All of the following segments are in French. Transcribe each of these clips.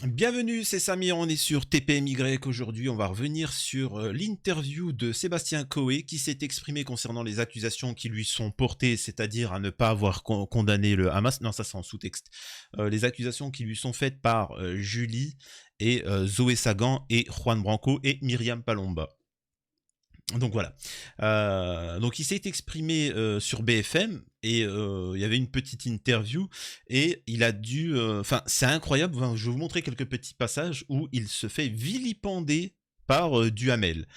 Bienvenue, c'est Samir, on est sur TPMY. Aujourd'hui, on va revenir sur l'interview de Sébastien Coé qui s'est exprimé concernant les accusations qui lui sont portées, c'est-à-dire à ne pas avoir condamné le Hamas. Non, ça c'est en sous-texte. Les accusations qui lui sont faites par Julie et Zoé Sagan et Juan Branco et Myriam Palomba. Donc voilà. Donc il s'est exprimé sur BFM et il y avait une petite interview et il a dû... Enfin, c'est incroyable. Enfin, je vais vous montrer quelques petits passages où il se fait vilipender par Duhamel,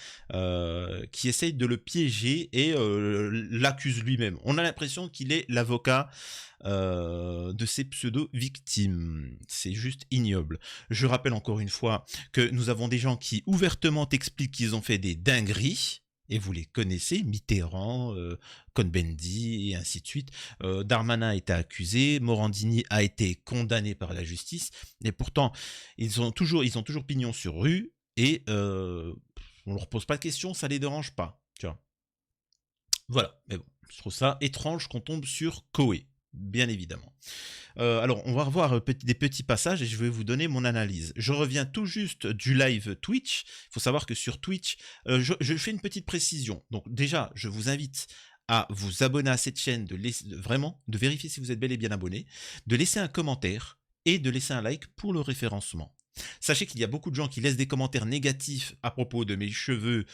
qui essaye de le piéger et l'accuse lui-même. On a l'impression qu'il est l'avocat de ces pseudo-victimes. C'est juste ignoble. Je rappelle encore une fois que nous avons des gens qui ouvertement expliquent qu'ils ont fait des dingueries, et vous les connaissez, Mitterrand, Cohn-Bendit, et ainsi de suite. Darmanin a été accusé, Morandini a été condamné par la justice, et pourtant, ils ont toujours pignon sur rue, et on leur pose pas de questions, ça les dérange pas, tu vois. Voilà, mais bon, je trouve ça étrange qu'on tombe sur Coé, bien évidemment. Alors, on va revoir des petits passages et je vais vous donner mon analyse. Je reviens tout juste du live Twitch. Il faut savoir que sur Twitch, je fais une petite précision. Donc déjà, je vous invite à vous abonner à cette chaîne, vraiment, de vérifier si vous êtes bel et bien abonné, de laisser un commentaire et de laisser un like pour le référencement. Sachez qu'il y a beaucoup de gens qui laissent des commentaires négatifs à propos de mes cheveux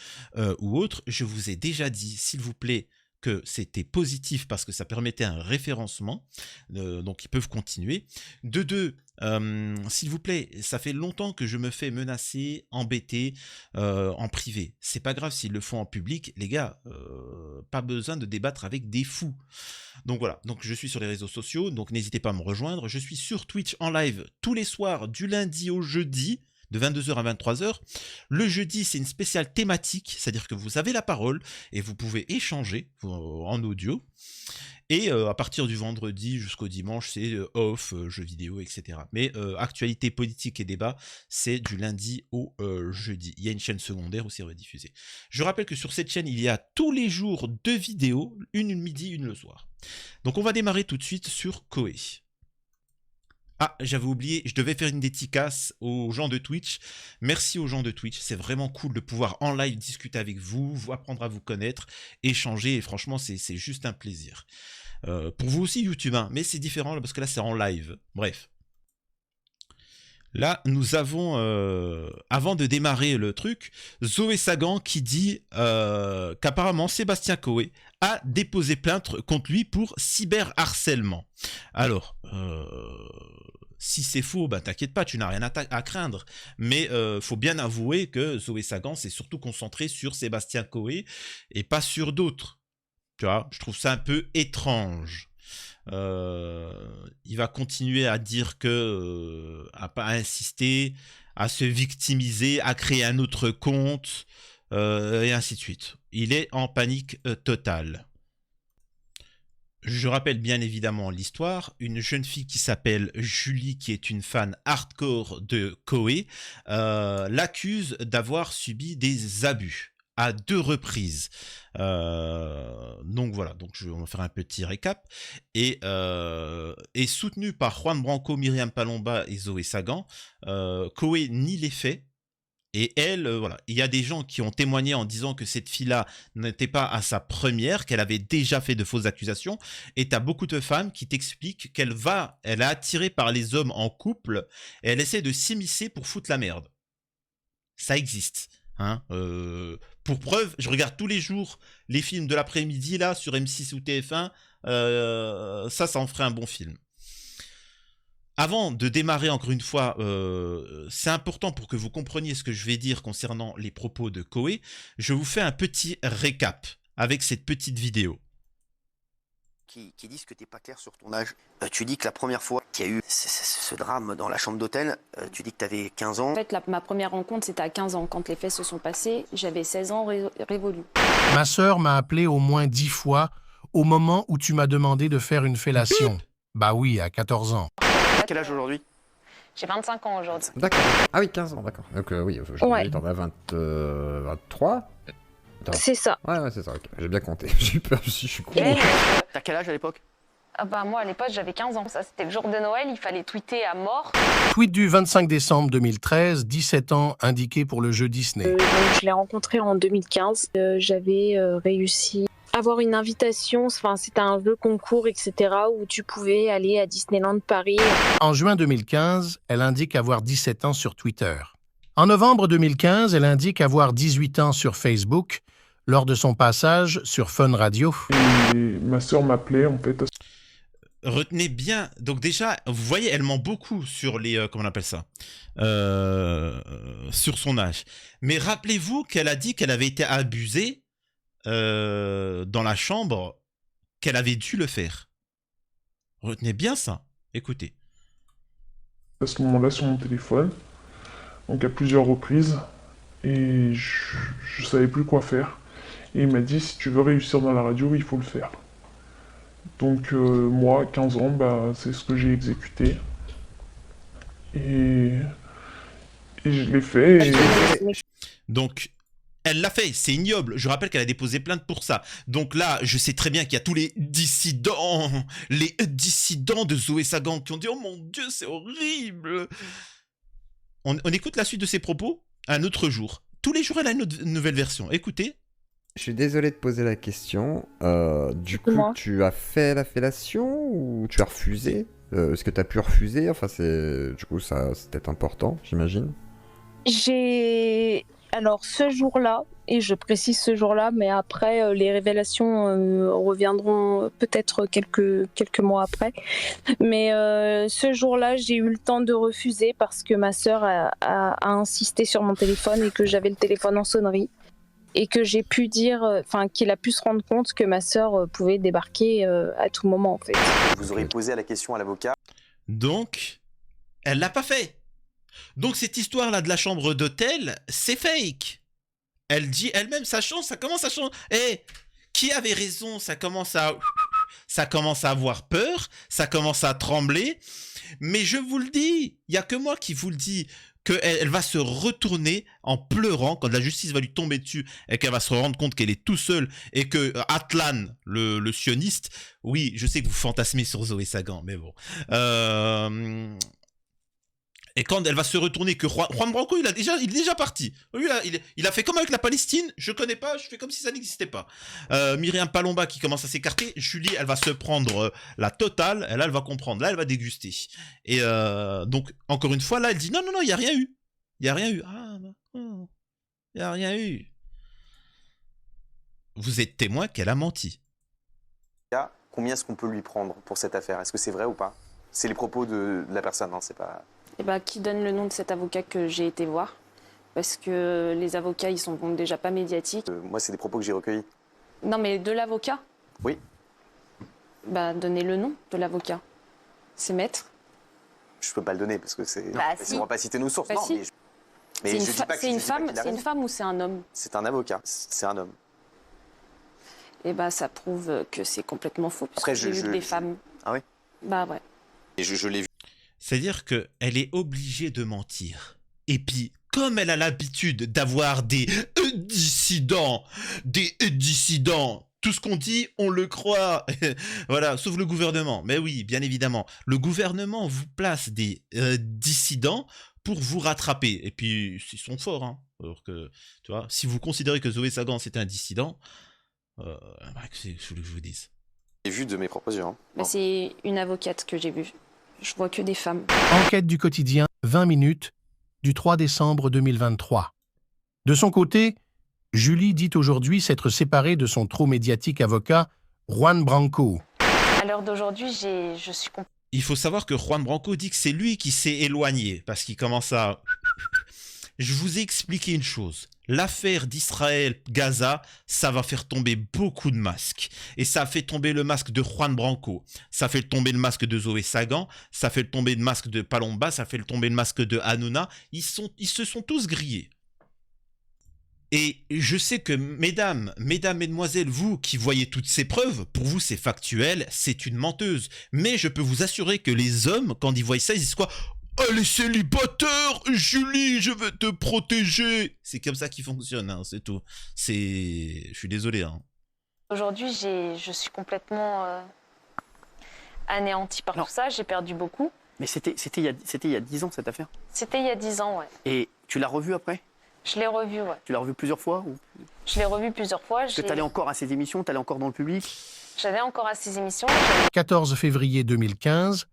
ou autres. Je vous ai déjà dit, s'il vous plaît, que c'était positif parce que ça permettait un référencement, donc ils peuvent continuer. De deux, s'il vous plaît, ça fait longtemps que je me fais menacer, embêter en privé. C'est pas grave s'ils le font en public, les gars, pas besoin de débattre avec des fous. Donc voilà, donc je suis sur les réseaux sociaux, donc n'hésitez pas à me rejoindre. Je suis sur Twitch en live tous les soirs, du lundi au jeudi, de 22h à 23h. Le jeudi, c'est une spéciale thématique, c'est-à-dire que vous avez la parole et vous pouvez échanger en audio. Et à partir du vendredi jusqu'au dimanche, c'est off, jeux vidéo, etc. Mais actualité politique et débat, c'est du lundi au jeudi. Il y a une chaîne secondaire où c'est rediffusé. Je rappelle que sur cette chaîne, il y a tous les jours 2 vidéos, une le midi, une le soir. Donc on va démarrer tout de suite sur Coé. Ah, j'avais oublié, je devais faire une dédicace aux gens de Twitch. Merci aux gens de Twitch, c'est vraiment cool de pouvoir en live discuter avec vous, apprendre à vous connaître, échanger, et franchement, c'est juste un plaisir. Pour vous aussi, YouTube, hein, mais c'est différent parce que là, c'est en live. Bref. Là, nous avons, avant de démarrer le truc, Zoé Sagan qui dit qu'apparemment Sébastien Coé a déposé plainte contre lui pour cyberharcèlement. Alors, si c'est faux, bah t'inquiète pas, tu n'as rien à craindre. Mais faut bien avouer que Zoé Sagan s'est surtout concentrée sur Sébastien Coé et pas sur d'autres. Tu vois, je trouve ça un peu étrange. Il va continuer à dire que à pas insister, à se victimiser, à créer un autre compte et ainsi de suite. Il est en panique totale. Je rappelle bien évidemment l'histoire. Une jeune fille qui s'appelle Julie, qui est une fan hardcore de Coé, l'accuse d'avoir subi des abus à 2 reprises. Donc voilà, donc on va faire un petit récap. Et soutenu par Juan Branco, Myriam Palomba et Zoé Sagan, Coé nie les faits. Et elle, voilà, il y a des gens qui ont témoigné en disant que cette fille-là n'était pas à sa première, qu'elle avait déjà fait de fausses accusations. Et t'as beaucoup de femmes qui t'expliquent qu'elle est attirée par les hommes en couple et elle essaie de s'immiscer pour foutre la merde. Ça existe. Hein, pour preuve, je regarde tous les jours les films de l'après-midi là sur M6 ou TF1. Ça en ferait un bon film. Avant de démarrer, encore une fois, c'est important pour que vous compreniez ce que je vais dire concernant les propos de Coé. Je vous fais un petit récap avec cette petite vidéo. Qui disent que tu n'es pas clair sur ton âge. Tu dis que la première fois qu'il y a eu ce drame dans la chambre d'hôtel, tu dis que tu avais 15 ans. En fait, ma première rencontre, c'était à 15 ans. Quand les faits se sont passés, j'avais 16 ans révolus. Ma sœur m'a appelé au moins 10 fois au moment où tu m'as demandé de faire une fellation. Bah oui, à 14 ans. Quel âge aujourd'hui? J'ai 25 ans aujourd'hui. D'accord. Ah oui, 15 ans, d'accord. Donc oui, aujourd'hui, t'en as 23. C'est ça. Ouais, c'est ça, ok. J'ai bien compté. J'ai eu peur, je suis con. T'as quel âge à l'époque? Ah bah moi à l'époque j'avais 15 ans, ça c'était le jour de Noël, il fallait tweeter à mort. Tweet du 25 décembre 2013, 17 ans indiqués pour le jeu Disney. Donc, je l'ai rencontré en 2015. J'avais réussi à avoir une invitation, enfin c'était un jeu concours, etc. où tu pouvais aller à Disneyland Paris. En juin 2015, elle indique avoir 17 ans sur Twitter. En novembre 2015, elle indique avoir 18 ans sur Facebook lors de son passage sur Fun Radio. Et ma sœur m'appelait en fait. Retenez bien, donc déjà, vous voyez, elle ment beaucoup sur les, comment on appelle ça, sur son âge. Mais rappelez-vous qu'elle a dit qu'elle avait été abusée dans la chambre, qu'elle avait dû le faire. Retenez bien ça, écoutez. À ce moment-là sur mon téléphone, donc à plusieurs reprises, et je savais plus quoi faire. Et il m'a dit, si tu veux réussir dans la radio, il faut le faire. Donc moi, 15 ans, bah, c'est ce que j'ai exécuté. Et je l'ai fait. Et... Donc, elle l'a fait, c'est ignoble. Je rappelle qu'elle a déposé plainte pour ça. Donc là, je sais très bien qu'il y a tous les dissidents de Zoé Sagan qui ont dit « Oh mon Dieu, c'est horrible !» On écoute la suite de ses propos un autre jour. Tous les jours, elle a une nouvelle version. Écoutez. Je suis désolé de poser la question. Du coup, tu as fait la fellation ou tu as refusé? Est-ce que tu as pu refuser? Enfin, du coup, ça, c'est peut-être important, j'imagine. Alors, ce jour-là, et je précise ce jour-là, mais après, les révélations reviendront peut-être quelques mois après. Mais ce jour-là, j'ai eu le temps de refuser parce que ma sœur a insisté sur mon téléphone et que j'avais le téléphone en sonnerie. Et que j'ai pu dire, qu'il a pu se rendre compte que ma sœur pouvait débarquer à tout moment, en fait. Vous aurez posé la question à l'avocat. Donc, elle l'a pas fait. Donc cette histoire-là de la chambre d'hôtel, c'est fake. Elle dit elle-même, ça change, ça commence à changer. Eh, qui avait raison? Ça commence à avoir peur, ça commence à trembler. Mais je vous le dis, il y a que moi qui vous le dis, qu'elle va se retourner en pleurant quand la justice va lui tomber dessus et qu'elle va se rendre compte qu'elle est tout seule et que Atlan, le sioniste, oui, je sais que vous fantasmez sur Zoé Sagan, mais bon. Et quand elle va se retourner, que Juan Branco, il est déjà parti. Lui, il a fait comme avec la Palestine, je connais pas, je fais comme si ça n'existait pas. Myriam Palomba qui commence à s'écarter, Julie, elle va se prendre la totale, et là, elle va comprendre, là, elle va déguster. Et donc, encore une fois, là, elle dit, non, il n'y a rien eu. Il n'y a rien eu. Ah, il n'y a rien eu. Vous êtes témoin qu'elle a menti. Combien est-ce qu'on peut lui prendre pour cette affaire? Est-ce que c'est vrai ou pas? C'est les propos de la personne, hein, c'est pas... Et bah, qui donne le nom de cet avocat que j'ai été voir? Parce que les avocats, ils sont donc déjà pas médiatiques. Moi, c'est des propos que j'ai recueillis. Non, mais de l'avocat? Oui. Bah, donnez le nom de l'avocat. C'est maître. Je peux pas le donner parce que c'est... Bah, si. si. On va pas citer nos sources. Bah, non, si. mais c'est une femme ou c'est un homme? C'est un avocat, c'est un homme. Et bah, ça prouve que c'est complètement faux. Après, j'ai vu des femmes. Ah oui? Bah, ouais. Et je l'ai vu. C'est-à-dire qu'elle est obligée de mentir. Et puis, comme elle a l'habitude d'avoir des dissidents, tout ce qu'on dit, on le croit. Voilà, sauf le gouvernement. Mais oui, bien évidemment. Le gouvernement vous place des dissidents pour vous rattraper. Et puis, ils sont forts. Hein. Alors que, tu vois, si vous considérez que Zoé Sagan, c'est un dissident, qu'est-ce que je vous dise? J'ai vu de mes propres yeux. Hein. Bah, c'est une avocate que j'ai vue. Je vois que des femmes. Enquête du quotidien, 20 minutes, du 3 décembre 2023. De son côté, Julie dit aujourd'hui s'être séparée de son trop médiatique avocat, Juan Branco. À l'heure d'aujourd'hui, je suis... Il faut savoir que Juan Branco dit que c'est lui qui s'est éloigné, parce qu'il commence à... Je vous ai expliqué une chose. L'affaire d'Israël-Gaza, ça va faire tomber beaucoup de masques. Et ça a fait tomber le masque de Juan Branco. Ça fait tomber le masque de Zoé Sagan. Ça fait tomber le masque de Palomba. Ça fait tomber le masque de Hanouna. Ils se sont tous grillés. Et je sais que, mesdames, mesdemoiselles, vous qui voyez toutes ces preuves, pour vous c'est factuel, c'est une menteuse. Mais je peux vous assurer que les hommes, quand ils voient ça, ils disent quoi ? Elle est célibataire, Julie, je vais te protéger. C'est comme ça qu'il fonctionne, hein, c'est tout. Je suis désolé. Hein. Aujourd'hui, je suis complètement anéantie par tout ça, j'ai perdu beaucoup. Mais c'était il y a 10 ans, cette affaire? C'était il y a 10 ans, ouais. Et tu l'as revu après? Je l'ai revu, ouais. Tu l'as revu plusieurs fois ou... Je l'ai revu plusieurs fois. Est-ce que tu allais encore à ces émissions? Tu allais encore dans le public? J'allais encore à ces émissions. 14 février 2015,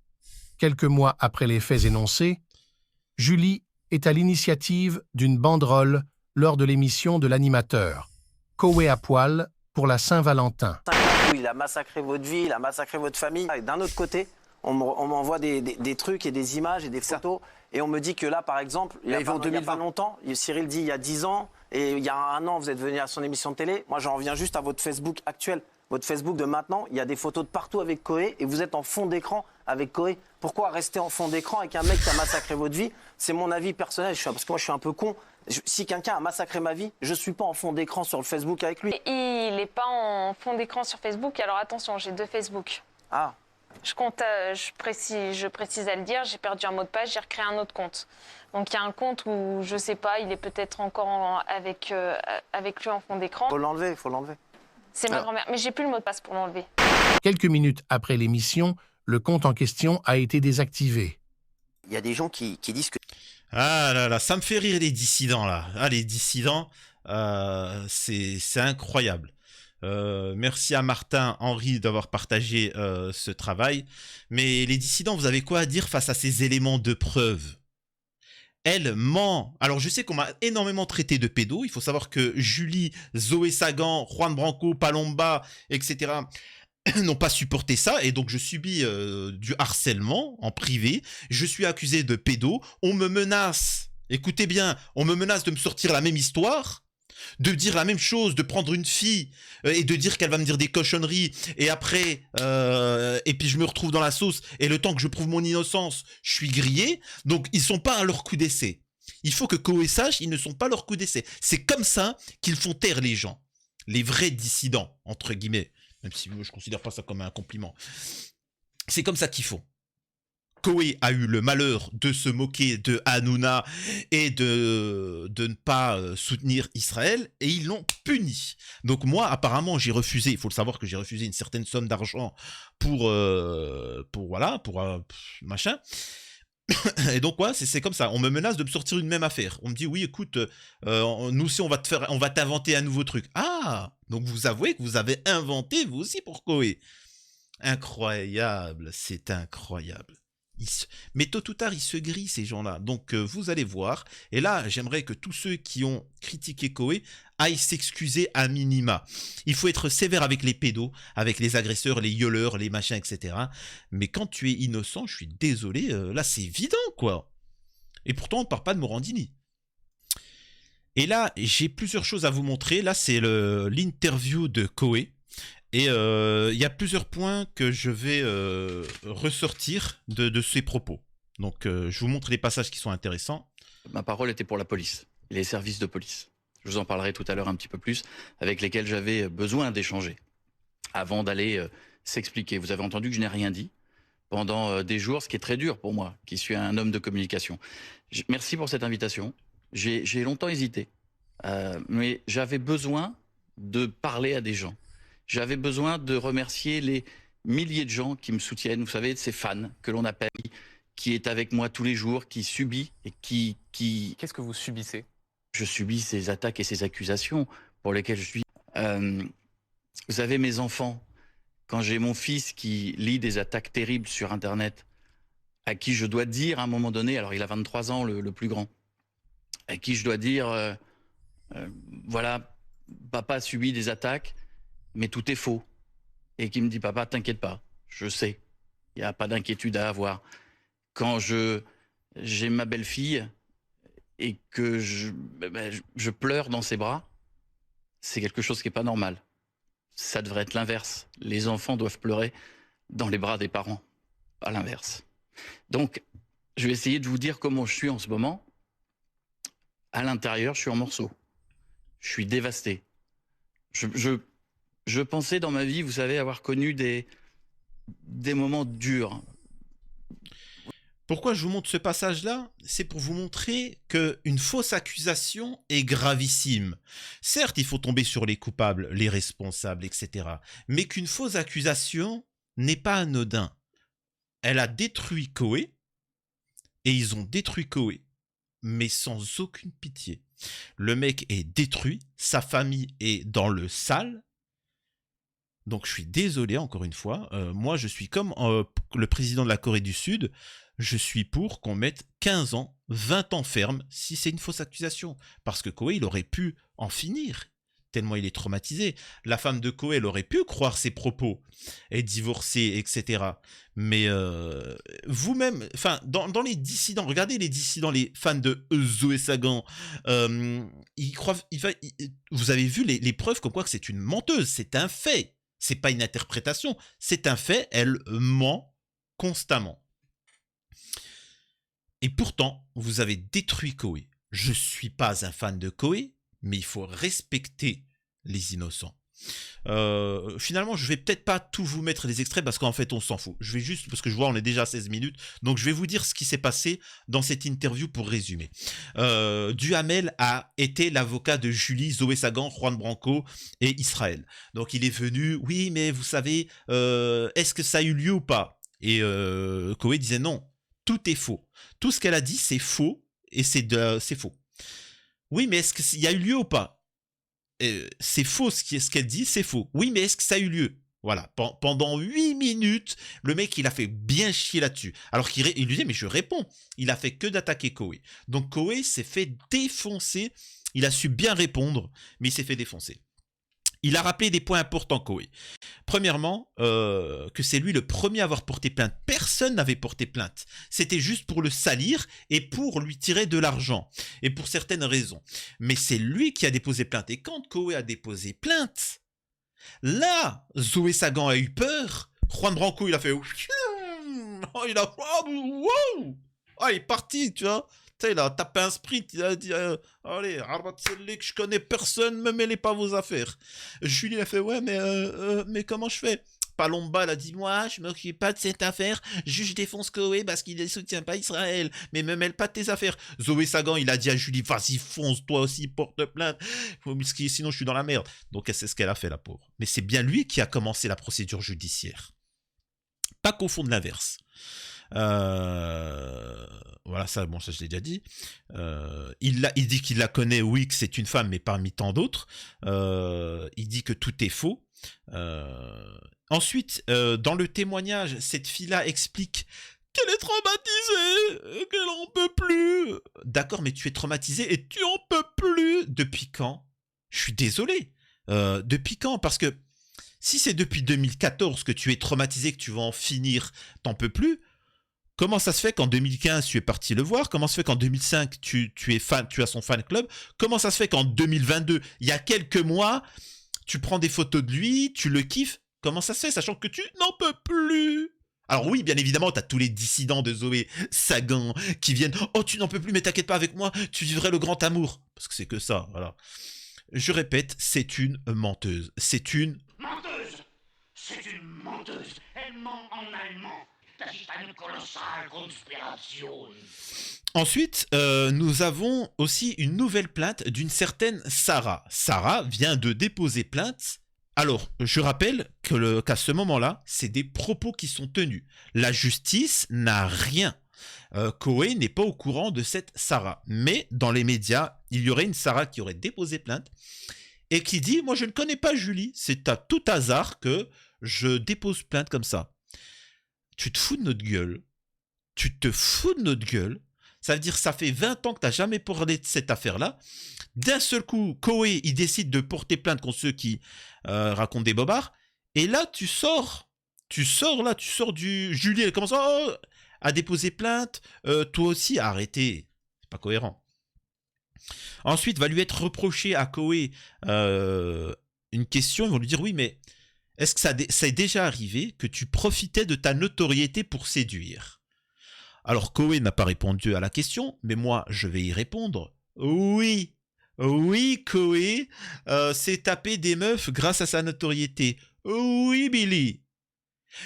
quelques mois après les faits énoncés, Julie est à l'initiative d'une banderole lors de l'émission de l'animateur Koé à poil pour la Saint-Valentin. Il a massacré votre vie, il a massacré votre famille. Et d'un autre côté, on m'envoie des trucs et des images et des photos. Et on me dit que là, par exemple, il y a pas longtemps, Cyril dit il y a 10 ans, et il y a un an, vous êtes venu à son émission de télé. Moi, j'en reviens juste à votre Facebook actuel. Votre Facebook de maintenant, il y a des photos de partout avec Koé, et vous êtes en fond d'écran avec Koé. Pourquoi rester en fond d'écran avec un mec qui a massacré votre vie? C'est mon avis personnel, parce que moi, je suis un peu con. Si quelqu'un a massacré ma vie, je suis pas en fond d'écran sur le Facebook avec lui. Il n'est pas en fond d'écran sur Facebook, alors attention, j'ai 2 Facebook. Ah. Je précise à le dire, j'ai perdu un mot de passe, j'ai recréé un autre compte. Donc il y a un compte où, je sais pas, il est peut-être encore avec lui en fond d'écran. Faut l'enlever. C'est ma grand-mère, mais j'ai plus le mot de passe pour l'enlever. Quelques minutes après l'émission, le compte en question a été désactivé. Il y a des gens qui disent que... Ah là là, ça me fait rire les dissidents là. Ah, les dissidents, c'est incroyable. Merci à Martin Henry d'avoir partagé ce travail. Mais les dissidents, vous avez quoi à dire face à ces éléments de preuve? Elle ment. Alors je sais qu'on m'a énormément traité de pédo. Il faut savoir que Julie, Zoé Sagan, Juan Branco, Palomba, etc. n'ont pas supporté ça, et donc je subis du harcèlement en privé. Je suis accusé de pédo. On me menace. Écoutez bien, on me menace de me sortir la même histoire, de dire la même chose, de prendre une fille et de dire qu'elle va me dire des cochonneries, et après, et puis je me retrouve dans la sauce, et le temps que je prouve mon innocence, je suis grillé. Donc ils sont pas à leur coup d'essai. Il faut que Koé sache, ils ne sont pas à leur coup d'essai. C'est comme ça qu'ils font taire les gens, les vrais dissidents entre guillemets, même si je considère pas ça comme un compliment. C'est comme ça qu'ils font. Koé a eu le malheur de se moquer de Hanouna et de ne pas soutenir Israël, et ils l'ont puni. Donc moi, apparemment, j'ai refusé, il faut le savoir que j'ai refusé une certaine somme d'argent pour machin. Et donc ouais, c'est comme ça, on me menace de me sortir une même affaire. On me dit oui, écoute, nous aussi on va t'inventer un nouveau truc. Ah, donc vous avouez que vous avez inventé vous aussi pour Koé. Incroyable, c'est incroyable. Mais tôt ou tard, ils se grillent, ces gens-là. Donc, vous allez voir. Et là, j'aimerais que tous ceux qui ont critiqué Koé aillent s'excuser à minima. Il faut être sévère avec les pédos, avec les agresseurs, les violeurs, les machins, etc. Mais quand tu es innocent, je suis désolé, là, c'est évident, quoi. Et pourtant, on ne parle pas de Morandini. Et là, j'ai plusieurs choses à vous montrer. Là, c'est l'interview de Koé. Et il y a plusieurs points que je vais ressortir de ces propos. Donc, je vous montre les passages qui sont intéressants. Ma parole était pour la police, les services de police. Je vous en parlerai tout à l'heure un petit peu plus, avec lesquels j'avais besoin d'échanger, avant d'aller s'expliquer. Vous avez entendu que je n'ai rien dit pendant des jours, ce qui est très dur pour moi, qui suis un homme de communication. Merci pour cette invitation. J'ai longtemps hésité, mais j'avais besoin de parler à des gens. J'avais besoin de remercier les milliers de gens qui me soutiennent, vous savez, de ces fans que l'on appelle, qui est avec moi tous les jours, qui subit et qui... Qu'est-ce que vous subissez? Je subis ces attaques et ces accusations pour lesquelles je suis... vous savez, mes enfants, quand j'ai mon fils qui lit des attaques terribles sur Internet, à qui je dois dire à un moment donné, alors il a 23 ans, le plus grand, à qui je dois dire, voilà, papa a subi des attaques, mais tout est faux. Et qui me dit, papa, t'inquiète pas, je sais, il n'y a pas d'inquiétude à avoir. Quand j'ai ma belle-fille et que je pleure dans ses bras, c'est quelque chose qui n'est pas normal. Ça devrait être l'inverse. Les enfants doivent pleurer dans les bras des parents, pas l'inverse. Donc, je vais essayer de vous dire comment je suis en ce moment. À l'intérieur, je suis en morceaux. Je suis dévasté. Je pensais dans ma vie, vous savez, avoir connu des moments durs. Pourquoi je vous montre ce passage-là? C'est pour vous montrer qu'une fausse accusation est gravissime. Certes, il faut tomber sur les coupables, les responsables, etc. Mais qu'une fausse accusation n'est pas anodin. elle a détruit Koé, et ils ont détruit Koé, mais sans aucune pitié. Le mec est détruit, sa famille est dans le sale. Donc je suis désolé encore une fois, moi je suis comme le président de la Corée du Sud, je suis pour qu'on mette 15 ans, 20 ans ferme si c'est une fausse accusation. Parce que Koé, il aurait pu en finir, tellement il est traumatisé. La femme de Koé, elle aurait pu croire ses propos et divorcer, etc. Mais vous-même, enfin, dans les dissidents, regardez les dissidents, les fans de Zoé Sagan, ils croient, vous avez vu les preuves comme quoi que c'est une menteuse, c'est un fait. C'est pas une interprétation, c'est un fait, elle ment constamment. Et pourtant, vous avez détruit Koé. Je suis pas un fan de Koé, mais il faut respecter les innocents. Finalement, je vais peut-être pas tout vous mettre les extraits parce qu'en fait, on s'en fout. Je vais juste, parce que je vois, on est déjà à 16 minutes, donc je vais vous dire ce qui s'est passé dans cette interview pour résumer. Duhamel a été l'avocat de Julie, Zoé Sagan, Juan Branco et Israël. Donc il est venu, oui, mais vous savez, est-ce que ça a eu lieu ou pas? Et Koé disait non, tout est faux. Tout ce qu'elle a dit, c'est faux et c'est faux. Oui, mais est-ce qu'il y a eu lieu ou pas? C'est faux ce qu'elle dit, c'est faux. Oui, mais est-ce que ça a eu lieu? Voilà, pendant 8 minutes, le mec, il a fait bien chier là-dessus. Alors qu'il lui dit, mais je réponds. Il a fait que d'attaquer Koé. Donc Koé s'est fait défoncer. Il a su bien répondre, mais il s'est fait défoncer. Il a rappelé des points importants, Koé. Premièrement, que c'est lui le premier à avoir porté plainte. Personne n'avait porté plainte. C'était juste pour le salir et pour lui tirer de l'argent. Et pour certaines raisons. Mais c'est lui qui a déposé plainte. Et quand Koé a déposé plainte, là, Zoé Sagan a eu peur. Juan Branco, il a fait... Oh, il a... Wow, il est parti, tu vois. Il a tapé un sprint, il a dit allez, que je connais personne, me mêlez pas vos affaires. Julie a fait ouais, mais comment je fais? Palomba, elle a dit moi, je m'occupe pas de cette affaire, je défonce Koé parce qu'il ne soutient pas Israël, mais me mêle pas de tes affaires. Zoé Sagan, il a dit à Julie vas-y, fonce, toi aussi, porte plainte, sinon je suis dans la merde. Donc c'est ce qu'elle a fait, la pauvre. Mais c'est bien lui qui a commencé la procédure judiciaire. Pas confondre l'inverse. Voilà, ça, bon, ça je l'ai déjà dit. Il dit qu'il la connaît, oui, que c'est une femme, mais parmi tant d'autres. Il dit que tout est faux. Ensuite, dans le témoignage, cette fille-là explique qu'elle est traumatisée, qu'elle en peut plus. D'accord, mais tu es traumatisée et tu en peux plus. Depuis quand? Je suis désolé. Depuis quand? Parce que si c'est depuis 2014 que tu es traumatisé, que tu vas en finir, t'en peux plus. Comment ça se fait qu'en 2015, tu es parti le voir? Comment ça se fait qu'en 2005, tu es fan, tu as son fan club? Comment ça se fait qu'en 2022, il y a quelques mois, tu prends des photos de lui, tu le kiffes? Comment ça se fait, sachant que tu n'en peux plus? Alors oui, bien évidemment, tu as tous les dissidents de Zoé Sagan qui viennent « Oh, tu n'en peux plus, mais t'inquiète pas avec moi, tu vivrais le grand amour. » Parce que c'est que ça, voilà. Je répète, c'est une menteuse. C'est une... Menteuse! C'est une menteuse! Elle ment en allemand! Une colossale conspiration. Ensuite, nous avons aussi une nouvelle plainte d'une certaine Sarah. Sarah vient de déposer plainte. Alors, je rappelle qu'à ce moment-là, c'est des propos qui sont tenus. La justice n'a rien. Koé n'est pas au courant de cette Sarah. Mais dans les médias, il y aurait une Sarah qui aurait déposé plainte et qui dit « Moi, je ne connais pas Julie. C'est à tout hasard que je dépose plainte comme ça. » Tu te fous de notre gueule. Tu te fous de notre gueule. Ça veut dire que ça fait 20 ans que tu n'as jamais parlé de cette affaire-là. D'un seul coup, Koé, il décide de porter plainte contre ceux qui racontent des bobards. Et là, tu sors du... Julie, elle commence à déposer plainte. Toi aussi, arrêtez. C'est pas cohérent. Ensuite, va lui être reproché à Koé une question. Ils vont lui dire, oui, mais... Est-ce que ça est déjà arrivé que tu profitais de ta notoriété pour séduire? Alors Koé n'a pas répondu à la question, mais moi je vais y répondre. Oui, Koé s'est tapé des meufs grâce à sa notoriété. Oui, Billy.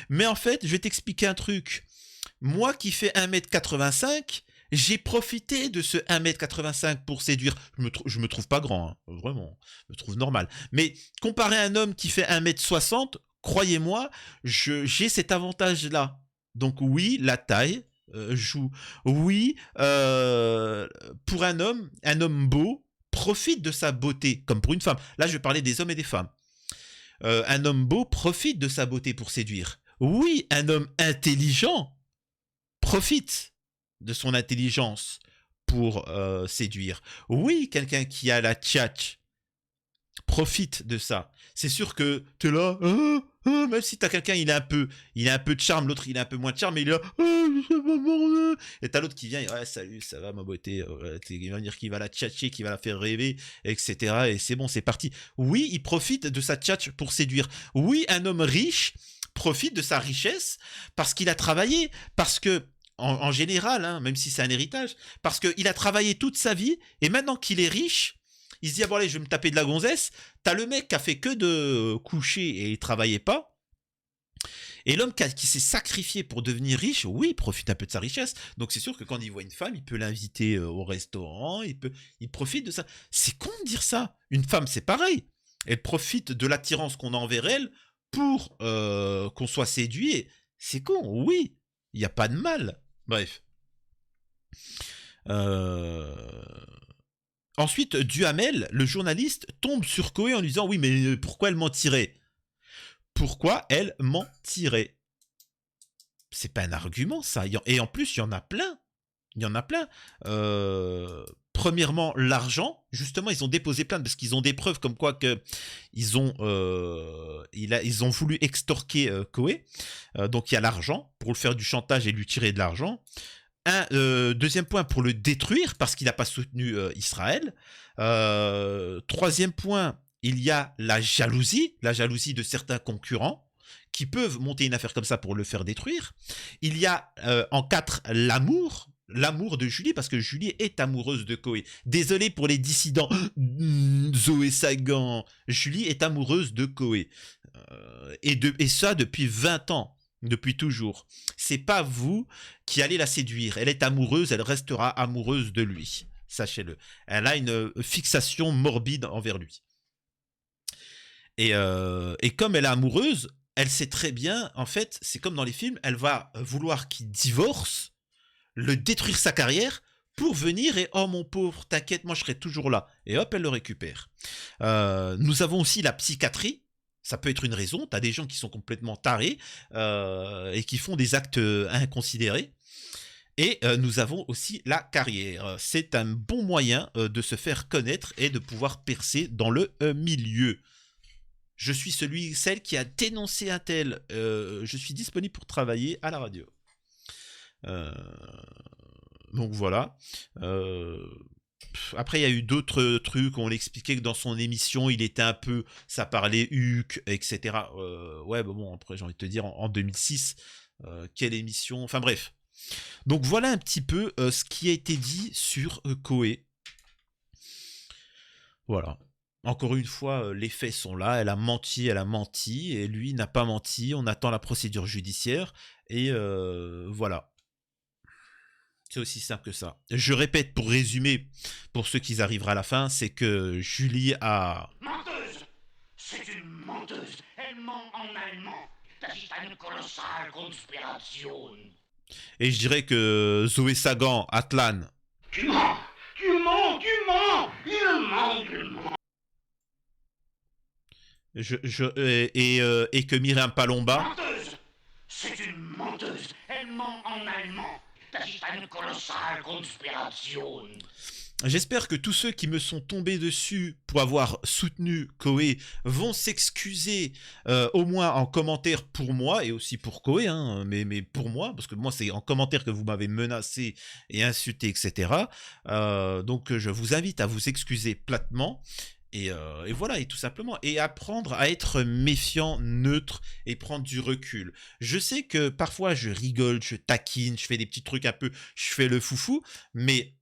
Mais en fait, je vais t'expliquer un truc. Moi qui fais 1m85, j'ai profité de ce 1m85 pour séduire. Je me trouve pas grand, hein, vraiment. Je me trouve normal. Mais comparé à un homme qui fait 1m60, croyez-moi, j'ai cet avantage-là. Donc oui, la taille joue. Oui, pour un homme beau profite de sa beauté, comme pour une femme. Là, je vais parler des hommes et des femmes. Un homme beau profite de sa beauté pour séduire. Oui, un homme intelligent profite de son intelligence pour séduire. Oui, quelqu'un qui a la tchatch profite de ça. C'est sûr que t'es là, même si t'as quelqu'un, il a un peu de charme, l'autre il a un peu moins de charme, mais il est là, et t'as l'autre qui vient, ouais, salut, ça va ma beauté, il va dire qu'il va la tchatcher, qu'il va la faire rêver, etc. Et c'est bon, c'est parti. Oui, il profite de sa tchatch pour séduire. Oui, un homme riche profite de sa richesse parce qu'il a travaillé, parce que en général, hein, même si c'est un héritage, parce qu'il a travaillé toute sa vie et maintenant qu'il est riche, il se dit, ah bon allez, je vais me taper de la gonzesse. T'as le mec qui a fait que de coucher et il travaillait pas. Et l'homme qui s'est sacrifié pour devenir riche, oui, il profite un peu de sa richesse. Donc c'est sûr que quand il voit une femme, il peut l'inviter au restaurant, il profite de ça. C'est con de dire ça. Une femme, c'est pareil. Elle profite de l'attirance qu'on a envers elle pour qu'on soit séduit. C'est con, oui. Il n'y a pas de mal. Bref. Ensuite, Duhamel, le journaliste, tombe sur Coé en lui disant « Oui, mais pourquoi elle mentirait ? Pourquoi elle mentirait ?» C'est pas un argument, ça. Et en plus, il y en a plein. Il y en a plein. Premièrement, l'argent. Justement, ils ont déposé plainte parce qu'ils ont des preuves comme quoi que ils ont voulu extorquer Coé. Donc, il y a l'argent pour le faire du chantage et lui tirer de l'argent. Deuxième point, pour le détruire parce qu'il n'a pas soutenu Israël. Troisième point, il y a la jalousie de certains concurrents qui peuvent monter une affaire comme ça pour le faire détruire. Il y a en 4 l'amour de Julie, parce que Julie est amoureuse de Coé. Désolé pour les dissidents, Zoé Sagan, Julie est amoureuse de Coé. Et ça depuis 20 ans. Depuis toujours. C'est pas vous qui allez la séduire. Elle est amoureuse, elle restera amoureuse de lui. Sachez-le. Elle a une fixation morbide envers lui. Et comme elle est amoureuse, elle sait très bien, en fait, c'est comme dans les films, elle va vouloir qu'il divorce, le détruire sa carrière, pour venir et « Oh mon pauvre, t'inquiète, moi je serai toujours là ». Et hop, elle le récupère. Nous avons aussi la psychiatrie. Ça peut être une raison. Tu as des gens qui sont complètement tarés et qui font des actes inconsidérés. Et nous avons aussi la carrière. C'est un bon moyen de se faire connaître et de pouvoir percer dans le milieu. Je suis celle qui a dénoncé un tel. Je suis disponible pour travailler à la radio. Donc voilà. Après, il y a eu d'autres trucs. On l'expliquait que dans son émission, il était un peu... Ça parlait Huc, etc. Ouais, bon, après, j'ai envie de te dire, en 2006, quelle émission... Enfin, bref. Donc, voilà un petit peu ce qui a été dit sur Coé. Voilà. Encore une fois, les faits sont là. Elle a menti, et lui n'a pas menti. On attend la procédure judiciaire. Et voilà. C'est aussi simple que ça. Je répète pour résumer, pour ceux qui arriveront à la fin, c'est que Julie a... Menteuse! C'est une menteuse! Elle ment en allemand! Das ist eine kolossale Konspiration! Et je dirais que Zoé Sagan, Atlan... Tu mens! Tu mens! Tu mens! Il ment! Et que Myriam Palomba... Menteuse! C'est une menteuse! Elle ment en allemand! Das ist eine kolossale Konspiration! J'espère que tous ceux qui me sont tombés dessus pour avoir soutenu Coé vont s'excuser au moins en commentaire pour moi et aussi pour Coé, hein, mais pour moi, parce que moi c'est en commentaire que vous m'avez menacé et insulté, etc. Donc je vous invite à vous excuser platement. Et voilà, et tout simplement, et apprendre à être méfiant, neutre, et prendre du recul. Je sais que parfois je rigole, je taquine, je fais des petits trucs un peu, je fais le foufou, mais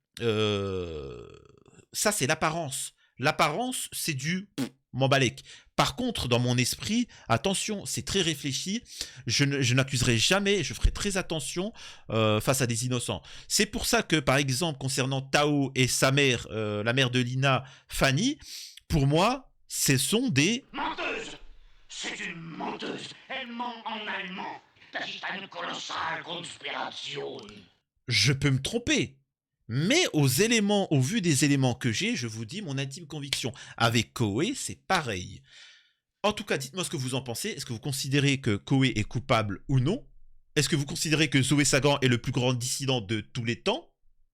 ça c'est l'apparence. L'apparence, c'est du m'embalèque. Par contre, dans mon esprit, attention, c'est très réfléchi, je n'accuserai jamais, je ferai très attention face à des innocents. C'est pour ça que, par exemple, concernant Tao et sa mère, la mère de Lina, Fanny, pour moi, ce sont des... Menteuse! C'est une menteuse! Elle ment en allemand! T'assistes à une colossale conspiration. Je peux me tromper. Mais au vu des éléments que j'ai, je vous dis mon intime conviction. Avec Koé, c'est pareil. En tout cas, dites-moi ce que vous en pensez. Est-ce que vous considérez que Koé est coupable ou non? Est-ce que vous considérez que Zoé Sagan est le plus grand dissident de tous les temps?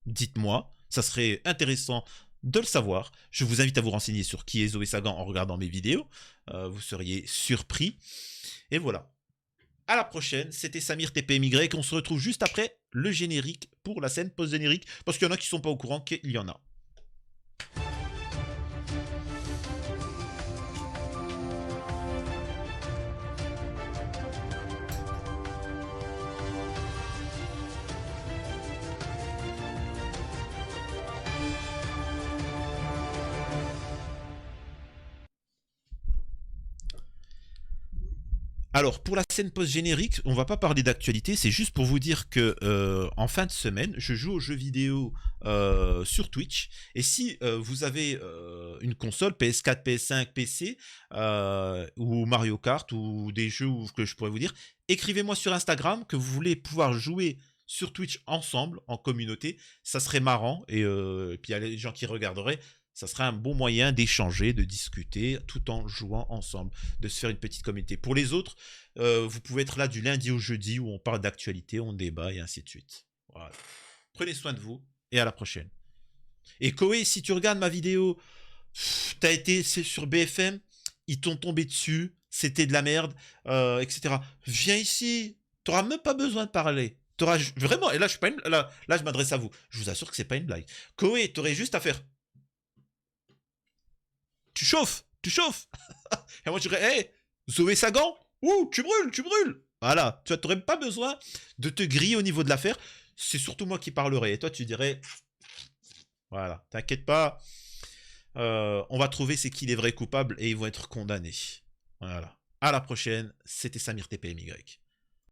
Dites-moi, ça serait intéressant de le savoir. Je vous invite à vous renseigner sur qui est Zoé Sagan en regardant mes vidéos. Vous seriez surpris. Et voilà. À la prochaine, c'était Samir TPMY. On se retrouve juste après le générique pour la scène post-générique. Parce qu'il y en a qui ne sont pas au courant qu'il y en a. Alors, pour la scène post-générique, on va pas parler d'actualité, c'est juste pour vous dire que en fin de semaine, je joue aux jeux vidéo sur Twitch. Et si vous avez une console PS4, PS5, PC, ou Mario Kart, ou des jeux que je pourrais vous dire, écrivez-moi sur Instagram que vous voulez pouvoir jouer sur Twitch ensemble, en communauté. Ça serait marrant, et puis il y a les gens qui regarderaient. Ça serait un bon moyen d'échanger, de discuter, tout en jouant ensemble, de se faire une petite communauté. Pour les autres, vous pouvez être là du lundi au jeudi où on parle d'actualité, on débat et ainsi de suite. Voilà. Prenez soin de vous et à la prochaine. Et Koé, si tu regardes ma vidéo, t'as été sur BFM, ils t'ont tombé dessus, c'était de la merde, etc. Viens ici, t'auras même pas besoin de parler. T'auras vraiment, et là je m'adresse à vous, je vous assure que c'est pas une blague. Koé, t'aurais juste à faire... Tu chauffes. Et moi je dirais, hey, Zoé Sagan, ouh, tu brûles. Voilà, tu n'aurais pas besoin de te griller au niveau de l'affaire. C'est surtout moi qui parlerai. Et toi, tu dirais, voilà, t'inquiète pas, on va trouver c'est qui les vrais coupables et ils vont être condamnés. Voilà. À la prochaine, c'était Samir TPMY.